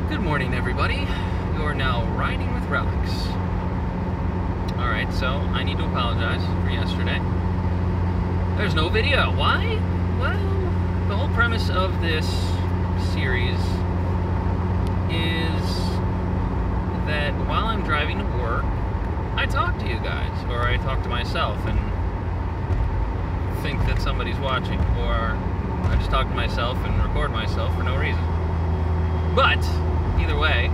Good morning, everybody. You're now riding with Relyks. Alright, so I need to apologize for yesterday. There's no video. Why? Well, the whole premise of this series is that while I'm driving to work, I talk to you guys, or I talk to myself and think that somebody's watching, or I just talk to myself and record myself for no reason. But either way,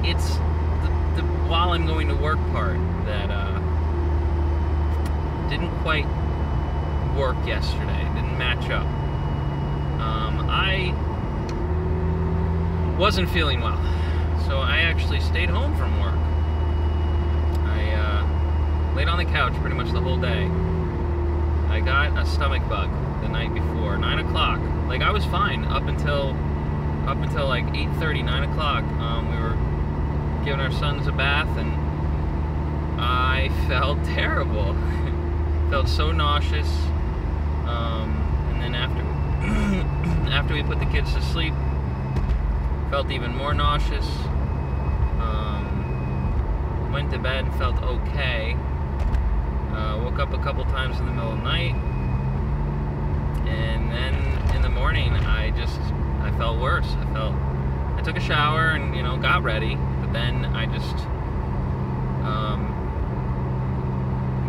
it's the while I'm going to work part that didn't quite work yesterday. Didn't match up. I wasn't feeling well, so I actually stayed home from work. I laid on the couch pretty much the whole day. I got a stomach bug the night before, 9 o'clock. Like, I was fine up until like 8:30, 9 o'clock. We were giving our sons a bath, and I felt terrible. Felt so nauseous. And then after we put the kids to sleep, felt even more nauseous. Went to bed and felt okay. Woke up a couple times in the middle of the night, and then in the morning I felt worse. I took a shower and, got ready, but then I just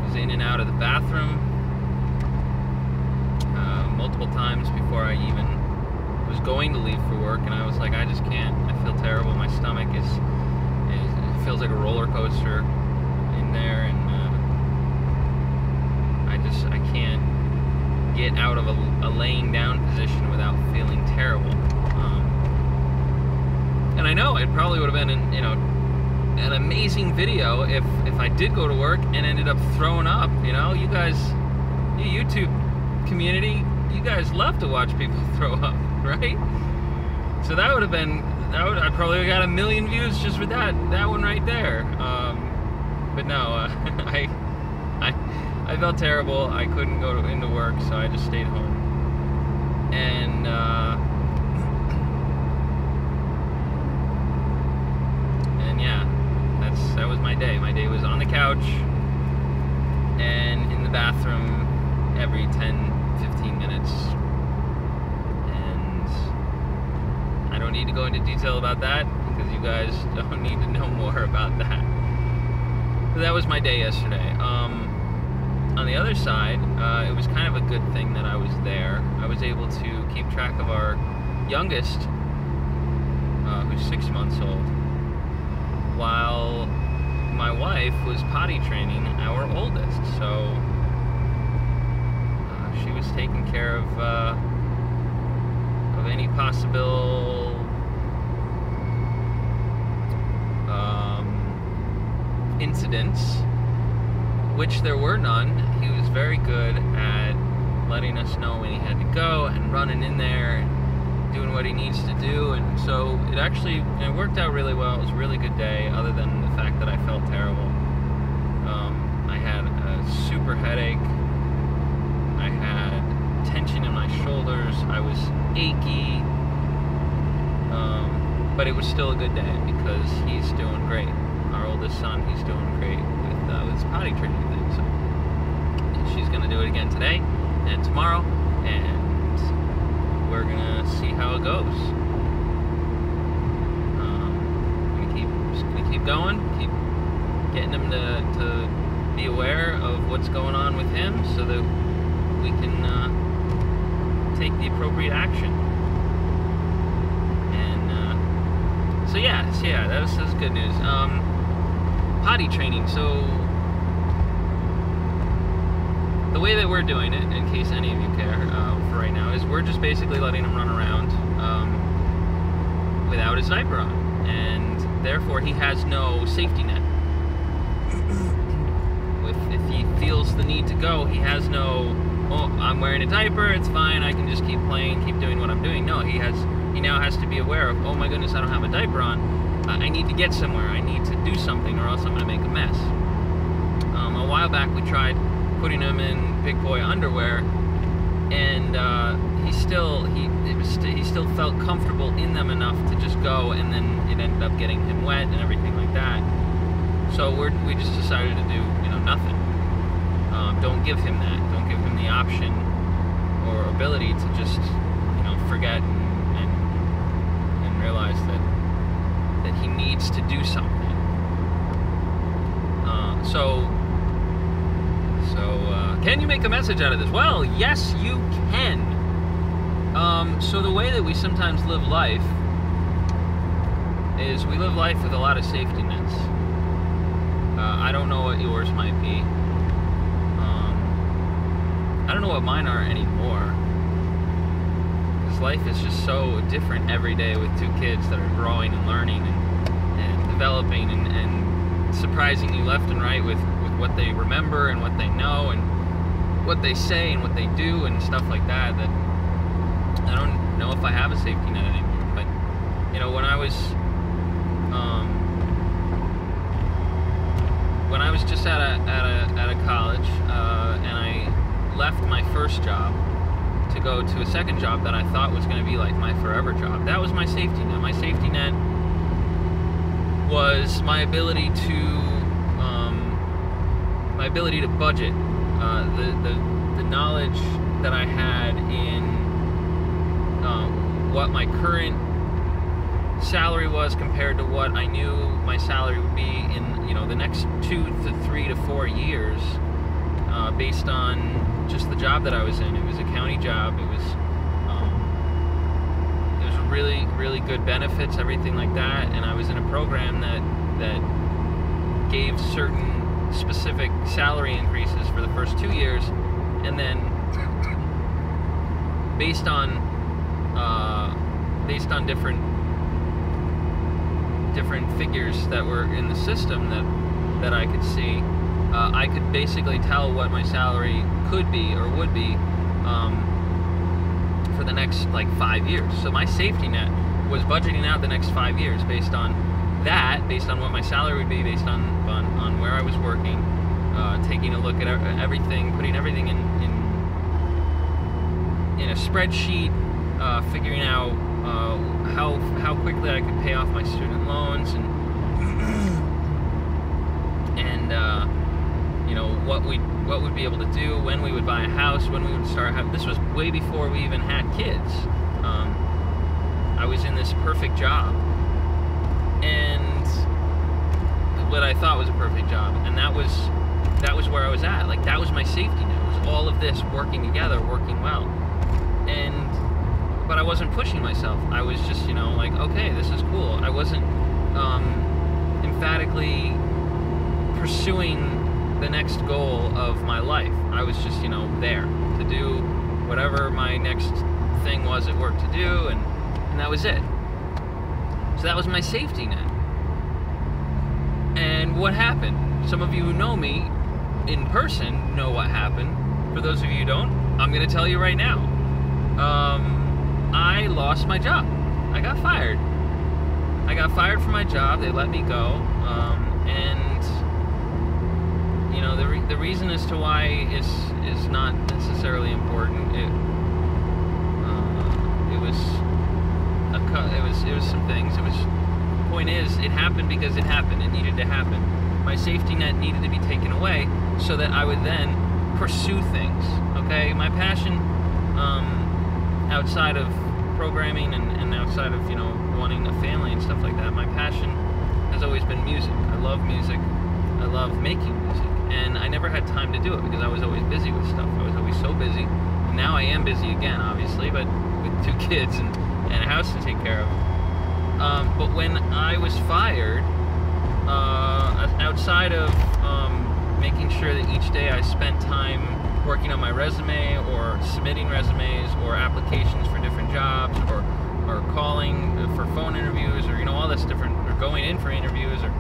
was in and out of the bathroom multiple times before I even was going to leave for work, and I was like, I just can't. I feel terrible. My stomach it feels like a roller coaster in there, and I can't get out of a laying down position without feeling terrible. And I know it probably would have been an amazing video if I did go to work and ended up throwing up. You guys, you YouTube community, you guys love to watch people throw up, right? So that would have been, I probably would have got 1 million views just with that one right there. But no, I felt terrible. I couldn't go into work, so I just stayed home. And yeah, that was my day. My day was on the couch and in the bathroom every 10-15 minutes. And I don't need to go into detail about that because you guys don't need to know more about that. But that was my day yesterday. On the other side, it was kind of a good thing that I was there. I was able to keep track of our youngest, who's 6 months old, while my wife was potty training our oldest. So she was taking care of any possible incidents, which there were none. He was very good at letting us know when he had to go and running in there and doing what he needs to do. And so it worked out really well. It was a really good day, other than the fact that I felt terrible. I had a super headache. I had tension in my shoulders. I was achy. But it was still a good day because he's doing great. Our oldest son, he's doing great with his potty training thing. So she's going to do it again today and tomorrow, and we're going to see how it goes. Just going to keep going, keep getting him to be aware of what's going on with him so that we can take the appropriate action. And so yeah, that was good news. Potty training. So the way that we're doing it, in case any of you care, for right now, is we're just basically letting him run around without his diaper on, and therefore he has no safety net. If he feels the need to go, he has no, oh, I'm wearing a diaper, it's fine, I can just keep playing, keep doing what I'm doing. No, he now has to be aware of, oh my goodness, I don't have a diaper on. I need to get somewhere. I need to do something, or else I'm going to make a mess. A while back, we tried putting him in big boy underwear, and he still felt comfortable in them enough to just go, and then it ended up getting him wet and everything like that. So we just decided to do, nothing. Don't give him that. Don't give him the option or ability to just, forget and realize that he needs to do something. Can you make a message out of this? Well, yes, you can. So the way that we sometimes live life is we live life with a lot of safety nets. I don't know what yours might be. I don't know what mine are anymore. Because life is just so different every day with two kids that are growing and learning and developing and surprising you left and right with what they remember and what they know and what they say and what they do and stuff like that, that I don't know if I have a safety net anymore. But when I was just at a college, and I left my first job to go to a second job that I thought was going to be like my forever job. That was my safety net. My safety net was my ability to budget, the knowledge that I had in what my current salary was compared to what I knew my salary would be in the next 2 to 3 to 4 years, based on just the job that I was in. It was a county job. It was really, really good benefits, everything like that, and I was in a program that gave certain specific salary increases for the first 2 years, and then based on different figures that were in the system that I could see, I could basically tell what my salary could be or would be for the next 5 years. So my safety net was budgeting out the next 5 years based on that, based on what my salary would be, based on where I was working, taking a look at everything, putting everything in a spreadsheet, figuring out how quickly I could pay off my student loans, and what we'd be able to do, when we would buy a house, when we would start. This was way before we even had kids. I was in this perfect job, and what I thought was a perfect job, and that was where I was at. That was my safety net. It was all of this working together, working well, but I wasn't pushing myself. I was just, okay, this is cool. I wasn't emphatically pursuing the next goal of my life. I was just, there to do whatever my next thing was at work to do, and that was it. So that was my safety net. And what happened? Some of you who know me in person know what happened. For those of you who don't, I'm going to tell you right now. I lost my job. I got fired. I got fired from my job. They let me go. And the reason as to why is not necessarily important. It was some things. Point is, it happened because it happened. It needed to happen. My safety net needed to be taken away so that I would then pursue things. Okay, my passion, outside of programming and outside of wanting a family and stuff like that, my passion has always been music. I love music. I love making music, and I never had time to do it because I was always busy with stuff. I was always so busy. And now I am busy again, obviously, but with 2 kids and a house to take care of. But when I was fired, outside of making sure that each day I spent time working on my resume or submitting resumes or applications for different jobs or calling for phone interviews or all this different, or going in for interviews or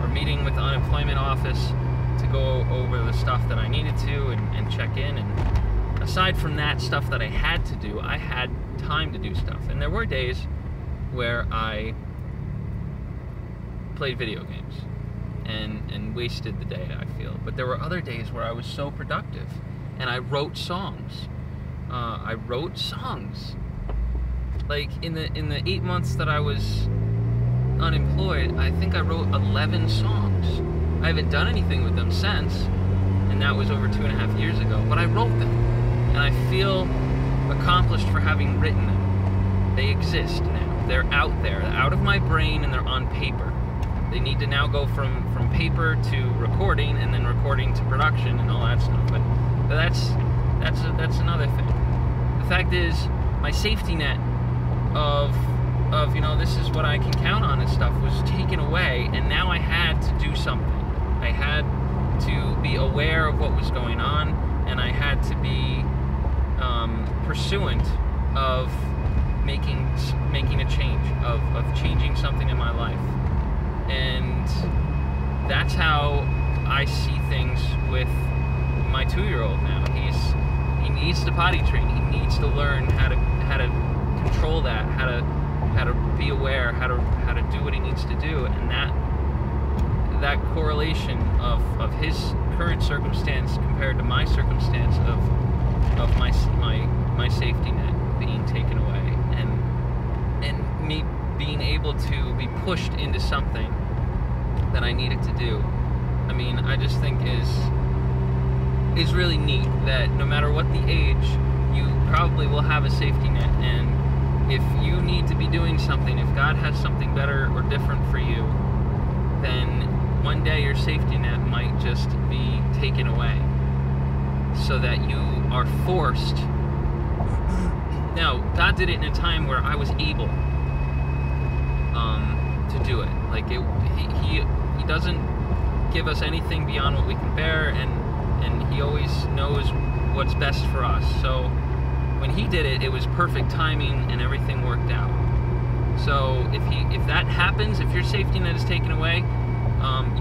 meeting with the unemployment office to go over the stuff that I needed to and check in. And aside from that stuff that I had to do, I had time to do stuff. And there were days where I played video games and wasted the day, I feel. But there were other days where I was so productive, and I wrote songs, I wrote songs. Like in the 8 months that I was unemployed, I think I wrote 11 songs. I haven't done anything with them since, and that was over 2.5 years ago, but I wrote them, and I feel accomplished for having written them. They exist now. They're out there. They're out of my brain, and they're on paper. They need to now go from paper to recording, and then recording to production and all that stuff. But that's another thing. The fact is, my safety net of this is what I can count on and stuff was taken away, and now I had to do something. I had to be aware of what was going on, and I had to be pursuant of making a change, of changing something in my life. And that's how I see things with my 2-year-old now. He needs to potty train. He needs to learn how to control that, how to be aware, how to do what he needs to do, and that correlation of his current circumstance compared to my circumstance of my safety net being taken away, and me being able to be pushed into something that I needed to do. I mean, I just think is really neat that no matter what the age, you probably will have a safety net, and if you need to be doing something, if God has something better or different for you, then one day your safety net might just be taken away so that you are forced. Now, God did it in a time where I was able to do it. Like, he doesn't give us anything beyond what we can bear, and he always knows what's best for us. So when he did it, it was perfect timing and everything worked out. So if that happens, if your safety net is taken away,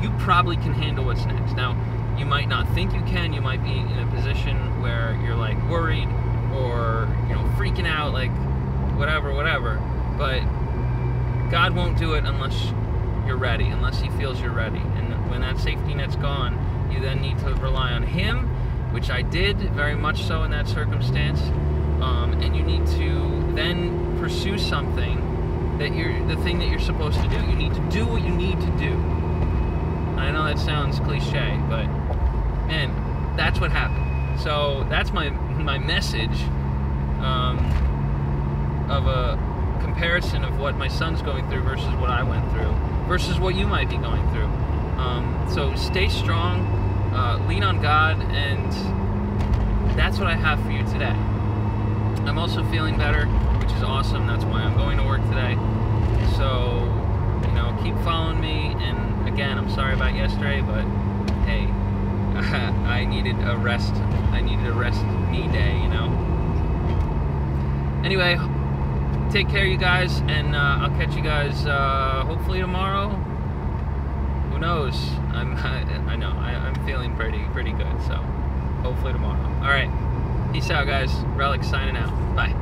you probably can handle what's next. Now, you might not think you can. You might be in a position where you're like worried or freaking out, like whatever. But God won't do it unless you're ready, unless he feels you're ready. And when that safety net's gone, you then need to rely on him, which I did very much so in that circumstance. And you need to then pursue something the thing that you're supposed to do. You need to do what you need to do. I know that sounds cliche, but man, that's what happened. So that's my message of a comparison of what my son's going through versus what I went through, versus what you might be going through. So stay strong, lean on God, and that's what I have for you today. I'm also feeling better, which is awesome. That's why I'm going to work today. So, keep following me. And again, I'm sorry about yesterday, but hey, I needed a rest. I needed a rest me day, Anyway, take care, you guys, and I'll catch you guys hopefully tomorrow. Who knows? I know I'm feeling pretty good. So hopefully tomorrow. All right. Peace out, guys. Relyks signing out. Bye.